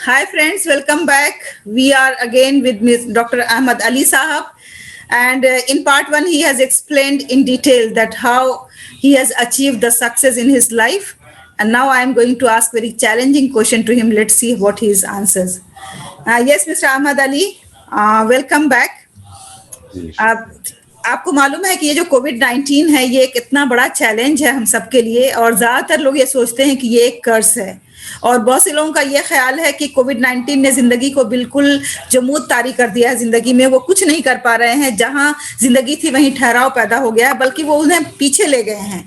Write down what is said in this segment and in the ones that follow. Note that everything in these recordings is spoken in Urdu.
Hi friends, welcome back. We are again with Ms. Dr. Ahmad Ali Sahab, and in part one he has explained in detail that how he has achieved the success in his life. And now I am going to ask very challenging question to him. Let's see what his answers. Yes, Mr. Ahmad Ali, welcome back. جی آپ آپ کو معلوم ہے کہ یہ جو کووڈ-19 ہے یہ ایک اتنا بڑا چیلنج ہے ہم سب کے لیے، اور زیادہ تر لوگ یہ سوچتے ہیں کہ یہ ایک کرس ہے، اور بہت سے لوگوں کا یہ خیال ہے کہ کووڈ-19 نے زندگی کو بالکل جمود طاری کر دیا ہے، زندگی میں وہ کچھ نہیں کر پا رہے ہیں، جہاں زندگی تھی وہیں ٹھہراؤ پیدا ہو گیا ہے، بلکہ وہ انہیں پیچھے لے گئے ہیں۔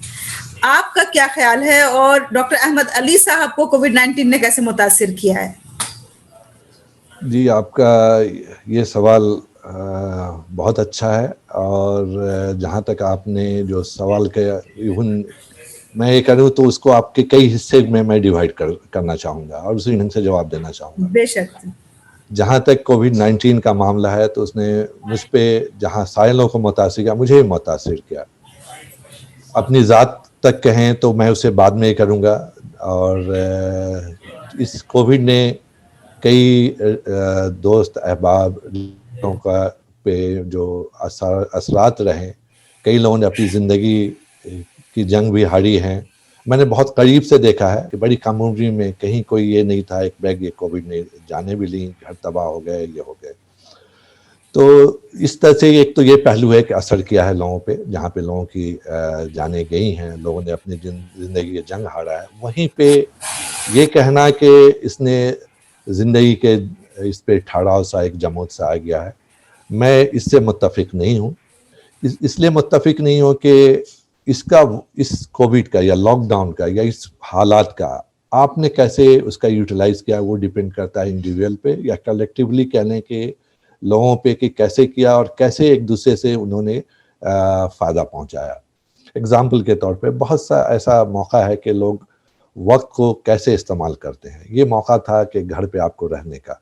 آپ کا کیا خیال ہے، اور ڈاکٹر احمد علی صاحب کو کووڈ-19 نے کیسے متاثر کیا ہے؟ جی آپ کا یہ سوال بہت اچھا ہے، اور جہاں تک آپ نے جو سوال کیا، ایون میں یہ کروں تو اس کو آپ کے کئی حصے میں ڈیوائڈ کرنا چاہوں گا اور اسی ڈھنگ سے جواب دینا چاہوں گا۔ بے شک۔ جہاں تک کووڈ-19 کا معاملہ ہے تو اس نے مجھ پہ جہاں سائلوں کو متاثر کیا، مجھے متاثر کیا۔ اپنی ذات تک کہیں تو میں اسے بعد میں کروں گا، اور اس کووڈ نے کئی دوست احباب کا پہ جو اثرات رہے، کئی لوگوں نے اپنی زندگی کی جنگ بھی ہاری ہیں۔ میں نے بہت قریب سے دیکھا ہے کہ بڑی کم عمری میں کہیں کوئی یہ نہیں تھا ایک بیگ یہ کووڈ نے جانے بھی لیں، گھر تباہ ہو گئے، یہ ہو گئے۔ تو اس طرح سے ایک تو یہ پہلو ہے کہ اثر کیا ہے لوگوں پہ، جہاں پہ لوگوں کی جانیں گئی ہیں، لوگوں نے اپنی زندگی کا جنگ ہارا ہے، وہیں پہ یہ کہنا کہ اس نے زندگی کے اس پہ ٹھہراؤ سا ایک جمود سا آ گیا ہے، میں اس سے متفق نہیں ہوں۔ اس لیے متفق نہیں ہوں کہ اس کووڈ کا یا لاک ڈاؤن کا یا اس حالات کا آپ نے کیسے اس کا یوٹیلائز کیا، وہ ڈیپینڈ کرتا ہے انڈیویجول پہ یا کلیکٹیولی کہنے کے لوگوں پہ کہ کیسے کیا اور کیسے ایک دوسرے سے انہوں نے فائدہ پہنچایا۔ اگزامپل کے طور پہ بہت سا ایسا موقع ہے کہ لوگ وقت کو کیسے استعمال کرتے ہیں۔ یہ موقع تھا کہ گھر پہ آپ کو رہنے کا،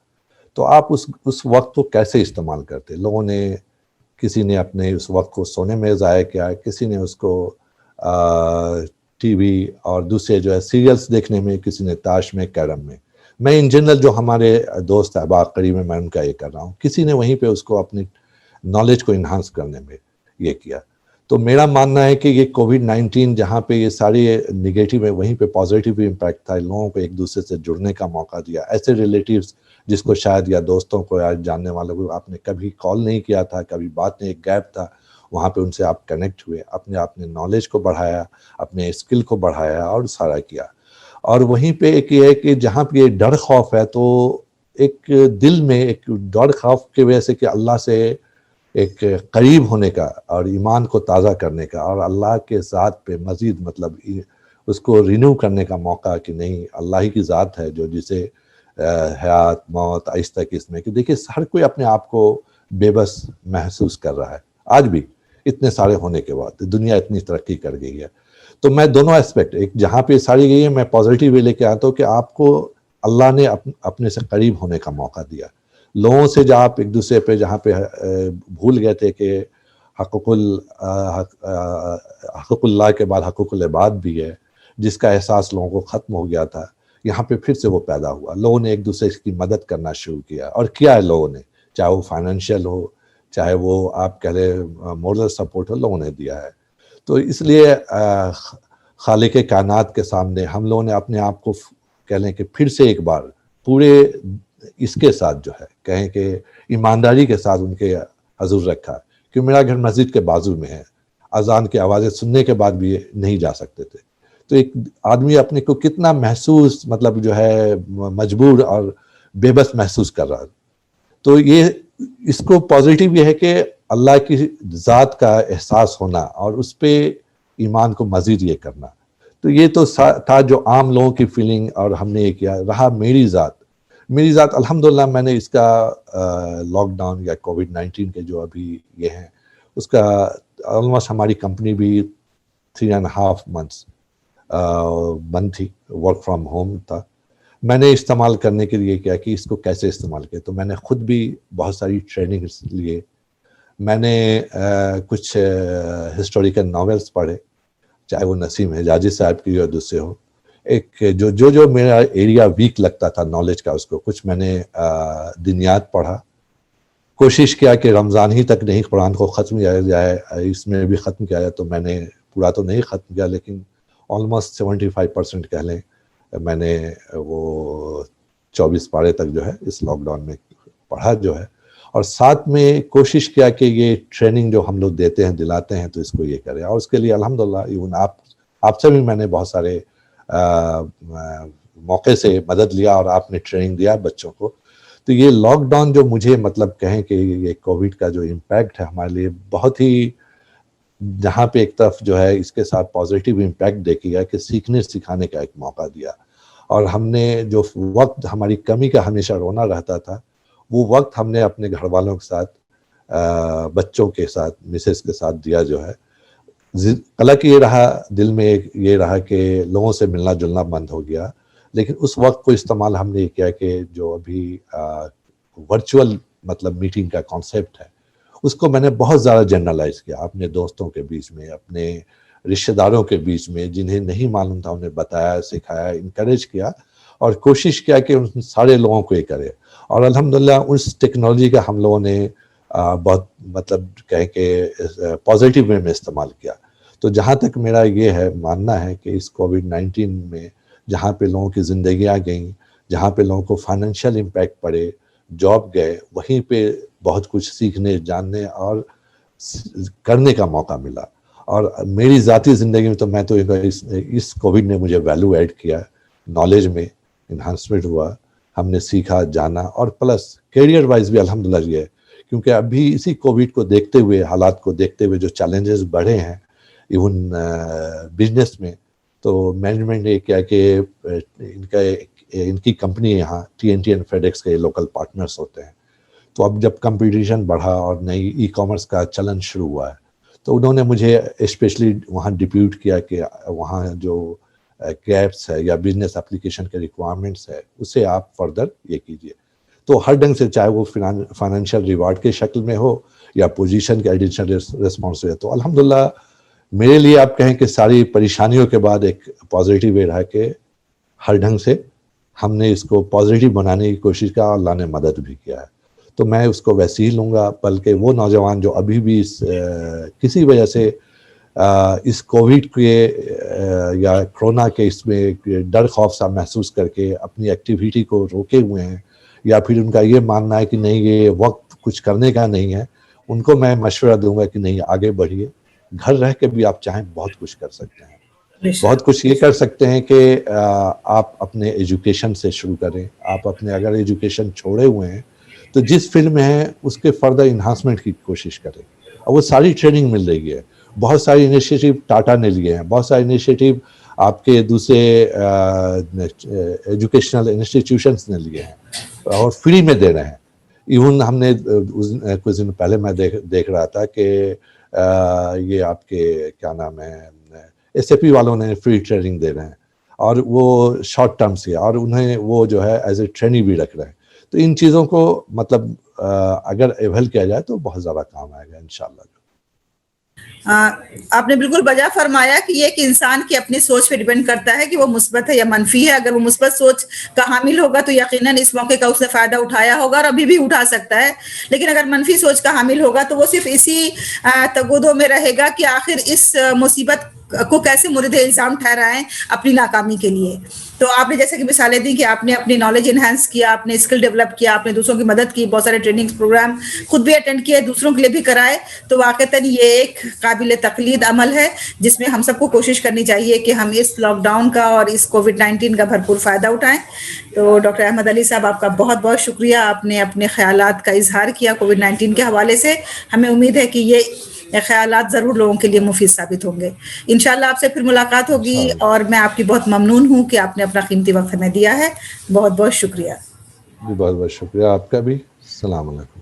تو آپ اس وقت کو کیسے استعمال کرتے۔ لوگوں نے، کسی نے اپنے اس وقت کو سونے میں ضائع کیا، کسی نے اس کو ٹی وی اور دوسرے جو ہے سیریلز دیکھنے میں، کسی نے تاش میں، کیرم میں۔ میں ان جنرل جو ہمارے دوست احباب قریب میں ان کا یہ کر رہا ہوں، کسی نے وہیں پہ اس کو اپنی نالج کو انہانس کرنے میں یہ کیا۔ تو میرا ماننا ہے کہ یہ کووڈ-19 جہاں پہ یہ ساری نگیٹو ہے، وہیں پہ پازیٹیو بھی امپیکٹ تھا، لوگوں کو ایک دوسرے سے جڑنے کا موقع دیا۔ ایسے ریلیٹیوز جس کو شاید یا دوستوں کو یا جاننے والوں کو آپ نے کبھی کال نہیں کیا تھا، کبھی بات نہیں، ایک گیپ تھا، وہاں پہ ان سے آپ کنیکٹ ہوئے، اپنے نالج کو بڑھایا، اپنے اسکل کو بڑھایا اور سارا کیا۔ اور وہیں پہ ایک یہ ہے کہ جہاں پہ یہ ڈر خوف ہے، تو ایک دل میں ایک ڈر خوف کی وجہ سے کہ اللہ سے ایک قریب ہونے کا اور ایمان کو تازہ کرنے کا اور اللہ کے ذات پہ مزید مطلب اس کو رینیو کرنے کا موقع کہ نہیں، اللہ ہی کی ذات ہے جو جسے حیات موت آہستہ کس میں، کہ دیکھیے ہر کوئی اپنے آپ کو بے بس محسوس کر رہا ہے آج بھی، اتنے سارے ہونے کے بعد دنیا اتنی ترقی کر گئی ہے۔ تو میں دونوں اسپیکٹ، ایک جہاں پہ ساری گئی ہے میں پازیٹیو وے لے کے آتا ہوں کہ آپ کو اللہ نے اپنے سے قریب ہونے کا موقع دیا۔ لوگوں سے جہاں آپ ایک دوسرے پہ جہاں پہ بھول گئے تھے کہ حقوق اللہ کے بعد حقوق العباد بھی ہے، جس کا احساس لوگوں کو ختم ہو گیا تھا، یہاں پہ پھر سے وہ پیدا ہوا۔ لوگوں نے ایک دوسرے کی مدد کرنا شروع کیا، اور کیا ہے لوگوں نے، چاہے وہ فائنینشیل ہو، چاہے وہ آپ کہہ لیں مورل سپورٹ ہو، لوگوں نے دیا ہے۔ تو اس لیے خالق کائنات کے سامنے ہم لوگوں نے اپنے آپ کو کہہ لیں کہ پھر سے ایک بار پورے اس کے ساتھ جو ہے کہیں کہ ایمانداری کے ساتھ ان کے حضور رکھا، کہ میرا گھر مسجد کے بازو میں ہے، اذان کی آوازیں سننے کے بعد بھی نہیں جا سکتے تھے۔ تو ایک آدمی اپنے کو کتنا محسوس مطلب جو ہے مجبور اور بے بس محسوس کر رہا ہے۔ تو یہ اس کو پازیٹیو یہ ہے کہ اللہ کی ذات کا احساس ہونا اور اس پہ ایمان کو مزید یہ کرنا۔ تو یہ تو تھا جو عام لوگوں کی فیلنگ، اور ہم نے یہ کیا۔ رہا میری ذات الحمدللہ میں نے اس کا لاک ڈاؤن یا کووڈ-19 کے جو ابھی یہ ہیں اس کا آلموسٹ ہماری کمپنی بھی 3.5 months بند تھی، ورک فرام ہوم تھا۔ میں نے استعمال کرنے کے لیے کیا کہ اس کو کیسے استعمال کیا، تو میں نے خود بھی بہت ساری ٹریننگز لیے، میں نے کچھ ہسٹوریکل ناولز پڑھے، چاہے وہ نسیم حجازی صاحب کی یا دوسرے ہو، ایک جو میرا ایریا ویک لگتا تھا نالج کا، اس کو کچھ میں نے دنیات پڑھا، کوشش کیا کہ رمضان ہی تک نہیں قرآن کو ختم کیا جائے، اس میں بھی ختم کیا جائے، تو میں نے پورا تو نہیں ختم کیا لیکن آلموسٹ 75% کہہ لیں میں نے وہ 24 پارے تک جو ہے اس لاک ڈاؤن میں پڑھا جو ہے، اور ساتھ میں کوشش کیا کہ یہ ٹریننگ جو ہم لوگ دیتے ہیں دلاتے ہیں تو اس کو یہ کریں، اور اس کے لیے الحمدللہ ایون آپ سے بھی میں نے بہت سارے موقع سے مدد لیا اور آپ نے ٹریننگ دیا بچوں کو. تو یہ لاک ڈاؤن جو مجھے مطلب کہیں کہ یہ کووڈ کا جو امپیکٹ ہے ہمارے لیے بہت ہی، جہاں پہ ایک طرف جو ہے اس کے ساتھ پازیٹیو امپیکٹ دیکھی گیا کہ سیکھنے سکھانے کا ایک موقع دیا، اور ہم نے جو وقت ہماری کمی کا ہمیشہ رونا رہتا تھا وہ وقت ہم نے اپنے گھر والوں کے ساتھ، بچوں کے ساتھ، مسز کے ساتھ دیا جو ہے. قلق یہ رہا، دل میں یہ رہا کہ لوگوں سے ملنا جلنا بند ہو گیا، لیکن اس وقت کو استعمال ہم نے کیا کہ جو ابھی ورچوئل مطلب میٹنگ کا کانسیپٹ ہے اس کو میں نے بہت زیادہ جنرلائز کیا، اپنے دوستوں کے بیچ میں، اپنے رشتہ داروں کے بیچ میں، جنہیں نہیں معلوم تھا انہیں بتایا، سکھایا، انکریج کیا، اور کوشش کیا کہ ان سارے لوگوں کو یہ کرے. اور الحمدللہ اس ٹیکنالوجی کا ہم لوگوں نے بہت مطلب کہیں کہ پازیٹیو وے میں استعمال کیا. تو جہاں تک میرا یہ ہے ماننا ہے کہ اس کووڈ-19 میں جہاں پہ لوگوں کی زندگیاں گئیں، جہاں پہ لوگوں کو فائنینشیل امپیکٹ پڑے، جاب گئے، وہیں پہ بہت کچھ سیکھنے، جاننے اور کرنے کا موقع ملا. اور میری ذاتی زندگی میں تو میں تو اس کووڈ نے مجھے ویلیو ایڈ کیا، نالج میں انہانسمنٹ ہوا، ہم نے سیکھا، جانا، اور پلس کیریئر وائز بھی الحمدللہ یہ ہے کیونکہ ابھی اسی کووڈ کو دیکھتے ہوئے، حالات کو دیکھتے ہوئے جو چیلنجز بڑھے ہیں ایون بزنس میں، تو مینجمنٹ نے کیا کہ ان کی کمپنی یہاں TNT اینڈ FedEx کے لوکل پارٹنرز ہوتے ہیں، تو اب جب کمپٹیشن بڑھا اور نئی ای کامرس کا چلن شروع ہوا ہے تو انہوں نے مجھے اسپیشلی وہاں ڈپیوٹ کیا کہ وہاں جو گیپس ہے یا بزنس اپلیکیشن کے ریکوائرمنٹس ہے اسے آپ فردر یہ کیجیے. تو ہر ڈنگ سے، چاہے وہ فائنینشیل ریوارڈ کے شکل میں ہو یا پوزیشن کے ایڈیشنل ریسپانس ہے. تو الحمدللہ میرے لیے آپ کہیں کہ ساری پریشانیوں کے بعد ایک پازیٹیو وے رہا کہ ہر ڈھنگ سے ہم نے اس کو پازیٹیو بنانے کی کوشش کیا، اللہ نے مدد بھی کیا ہے. تو میں اس کو ویسے ہی لوں گا، بلکہ وہ نوجوان جو ابھی بھی کسی وجہ سے اس کووڈ کے یا کرونا کے اس میں ڈر خوف سا محسوس کر کے اپنی ایکٹیویٹی کو روکے ہوئے ہیں، یا پھر ان کا یہ ماننا ہے کہ نہیں یہ وقت کچھ کرنے کا نہیں ہے، ان کو میں مشورہ دوں گا کہ نہیں، آگے بڑھیے. گھر رہ کے بھی آپ چاہیں بہت کچھ کر سکتے ہیں. بہت کچھ یہ کر سکتے ہیں کہ آپ اپنے ایجوکیشن سے شروع کریں. آپ اپنے اگر ایجوکیشن چھوڑے ہوئے ہیں تو جس فیلڈ میں ہیں اس کے فردر انہانسمنٹ کی کوشش کریں. اور وہ ساری ٹریننگ مل رہی ہے، بہت ساری انیشیٹو ٹاٹا نے لیے ہیں، بہت سارے انیشیٹو آپ کے دوسرے ایجوکیشنل انسٹیٹیوشنس نے لیے ہیں اور فری میں دے رہے ہیں. ایون ہم نے کچھ دن پہلے میں دیکھ رہا تھا کہ یہ آپ کے کیا نام ہے SAP والوں نے فری ٹریننگ دے رہے ہیں، اور وہ شارٹ ٹرم سے، اور انہیں وہ جو ہے ایز اے ٹریننگ بھی رکھ رہے ہیں. تو ان چیزوں کو مطلب اگر ایویل کیا جائے تو بہت زیادہ کام آئے گا انشاءاللہ. آپ نے بالکل بجا فرمایا کہ یہ ایک انسان کی اپنی سوچ پہ ڈیپینڈ کرتا ہے کہ وہ مثبت ہے یا منفی ہے. اگر وہ مثبت سوچ کا حامل ہوگا تو یقیناً اس موقع کا اس نے فائدہ اٹھایا ہوگا اور ابھی بھی اٹھا سکتا ہے. لیکن اگر منفی سوچ کا حامل ہوگا تو وہ صرف اسی تگودوں میں رہے گا کہ آخر اس مصیبت کو کیسے مورد الزام ٹھہرائیں اپنی ناکامی کے لیے. تو آپ نے جیسے کہ مثالیں دی کہ آپ نے اپنی نالج انہینس کیا، آپ نے اسکل ڈیولپ کیا، آپ نے دوسروں کی مدد کی، بہت سارے ٹریننگ پروگرام خود بھی اٹینڈ کیے، دوسروں کے لیے بھی کرائے. تو واقعتاً یہ ایک قابل تقلید عمل ہے جس میں ہم سب کو کوشش کرنی چاہیے کہ ہم اس لاک ڈاؤن کا اور اس کووڈ-19 کا بھرپور فائدہ اٹھائیں. تو ڈاکٹر احمد علی صاحب، آپ کا بہت بہت شکریہ. آپ نے اپنے خیالات کا اظہار کیا کووڈ-19 کے حوالے سے. ہمیں امید ہے کہ یہ خیالات ضرور لوگوں کے لیے مفید ثابت ہوں گے. انشاءاللہ آپ سے پھر ملاقات ہوگی، اور میں آپ کی بہت ممنون ہوں کہ آپ نے اپنا قیمتی وقت ہمیں دیا ہے. بہت بہت شکریہ. بہت بہت شکریہ آپ کا بھی. السلام علیکم.